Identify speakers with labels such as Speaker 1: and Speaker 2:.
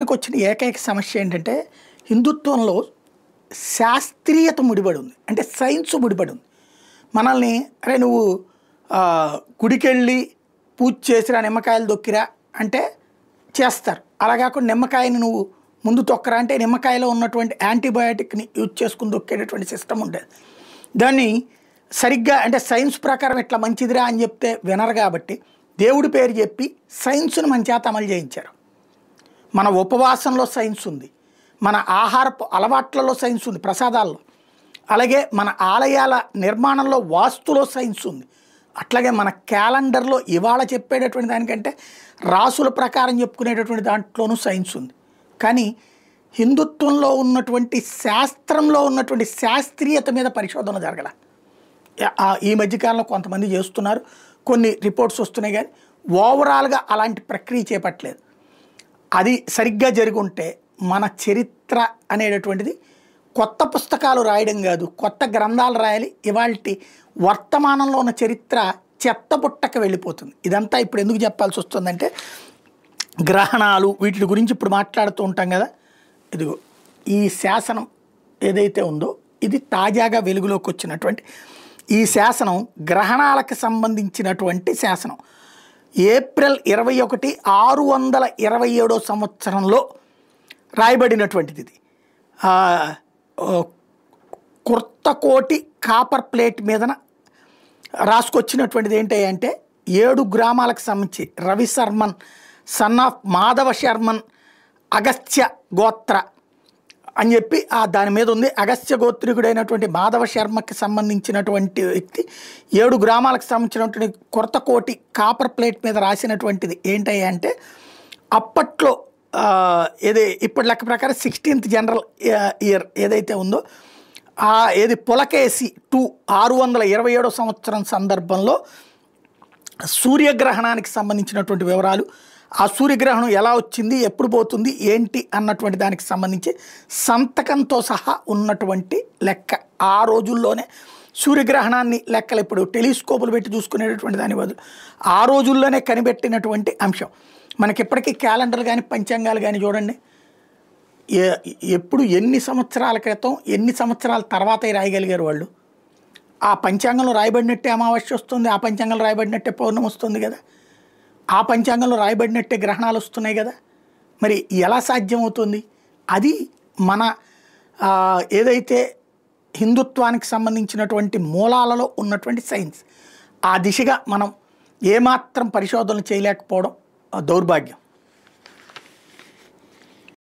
Speaker 1: హిందుత్వానికి వచ్చిన ఏకైక సమస్య ఏంటంటే హిందుత్వంలో శాస్త్రీయత ముడిపడి ఉంది, అంటే సైన్స్ ముడిపడి ఉంది. మనల్ని అరే నువ్వు గుడికెళ్ళి పూజ చేసిరా, నిమ్మకాయలు దొక్కిరా అంటే చేస్తారు. అలా కాకుండా నిమ్మకాయని నువ్వు ముందు తొక్కరా అంటే నిమ్మకాయలో ఉన్నటువంటి యాంటీబయాటిక్ని యూజ్ చేసుకుని దొక్కేటటువంటి సిస్టమ్ ఉండేది. దాన్ని సరిగ్గా అంటే సైన్స్ ప్రకారం ఇట్లా మంచిదిరా అని చెప్తే వినరు కాబట్టి దేవుడి పేరు చెప్పి సైన్స్ను మన చేత అమలు చేయించారు. మన ఉపవాసంలో సైన్స్ ఉంది, మన ఆహారపు అలవాట్లలో సైన్స్ ఉంది, ప్రసాదాల్లో, అలాగే మన ఆలయాల నిర్మాణంలో వాస్తులో సైన్స్ ఉంది. అట్లాగే మన క్యాలెండర్లో ఇవాళ చెప్పేటటువంటి దానికంటే రాసుల ప్రకారం చెప్పుకునేటటువంటి దాంట్లోనూ సైన్స్ ఉంది. కానీ హిందుత్వంలో ఉన్నటువంటి శాస్త్రంలో ఉన్నటువంటి శాస్త్రీయత మీద పరిశోధన జరగల. ఈ మధ్యకాలంలో కొంతమంది చేస్తున్నారు, కొన్ని రిపోర్ట్స్ వస్తున్నాయి, కానీ ఓవరాల్గా అలాంటి ప్రక్రియ చేపట్టలేదు. అది సరిగ్గా జరిగి ఉంటే మన చరిత్ర అనేటటువంటిది కొత్త పుస్తకాలు రాయడం కాదు, కొత్త గ్రంథాలు రాయాలి. ఇవాల్టి వర్తమానంలో ఉన్న చరిత్ర చెత్త పుట్టక వెళ్ళిపోతుంది. ఇదంతా ఇప్పుడు ఎందుకు చెప్పాల్సి వస్తుందంటే గ్రహణాలు వీటి గురించి ఇప్పుడు మాట్లాడుతూ ఉంటాం కదా. ఇదిగో ఈ శాసనం ఏదైతే ఉందో ఇది తాజాగా వెలుగులోకి వచ్చినటువంటి ఈ శాసనం గ్రహణాలకు సంబంధించినటువంటి శాసనం. ఏప్రిల్ 21, 627 సంవత్సరంలో రాయబడినటువంటిది. ఇది కుర్తకోటి కాపర్ ప్లేట్ మీదన రాసుకొచ్చినటువంటిది ఏంటంటే 7 గ్రామాలకు సంబంధించి రవి శర్మన్ సన్ ఆఫ్ మాధవ శర్మన్ అగస్త్య గోత్ర అని చెప్పి దాని మీద ఉంది. అగస్త్య గోత్రికుడైనటువంటి మాధవ శర్మకి సంబంధించినటువంటి వ్యక్తి 7 గ్రామాలకు సంబంధించినటువంటి కుర్తకోటి కాపర్ ప్లేట్ మీద రాసినటువంటిది ఏంటంటే అప్పట్లో ఇప్పటి లెక్క ప్రకారం 16th జనరల్ ఇయర్ ఏదైతే ఉందో ఏది పులకేసి 627 సంవత్సరం సందర్భంలో సూర్యగ్రహణానికి సంబంధించినటువంటి వివరాలు, ఆ సూర్యగ్రహణం ఎలా వచ్చింది, ఎప్పుడు పోతుంది, ఏంటి అన్నటువంటి దానికి సంబంధించి సంతకంతో సహా ఉన్నటువంటి లెక్క. ఆ రోజుల్లోనే సూర్యగ్రహణాన్ని లెక్కలు ఇప్పుడు టెలిస్కోపులు పెట్టి చూసుకునేటటువంటి దాని బదులు ఆ రోజుల్లోనే కనిపెట్టినటువంటి అంశం. మనకి ఇప్పటికీ క్యాలెండర్ కానీ పంచాంగాలు కానీ చూడండి, ఎప్పుడు ఎన్ని సంవత్సరాల క్రితం ఎన్ని సంవత్సరాల తర్వాత రాయగలిగారు వాళ్ళు. ఆ పంచాంగంలో రాయబడినట్టే అమావాస్య వస్తుంది, ఆ పంచాంగంలో రాయబడినట్టే పౌర్ణమి వస్తుంది కదా, ఆ పంచాంగంలో రాయబడినట్టే గ్రహణాలు వస్తున్నాయి కదా. మరి ఎలా సాధ్యమవుతుంది? అది మన ఏదైతే హిందుత్వానికి సంబంధించినటువంటి మూలాలలో ఉన్నటువంటి సైన్స్. ఆ దిశగా మనం ఏమాత్రం పరిశోధనలు చేయలేకపోవడం దౌర్భాగ్యం.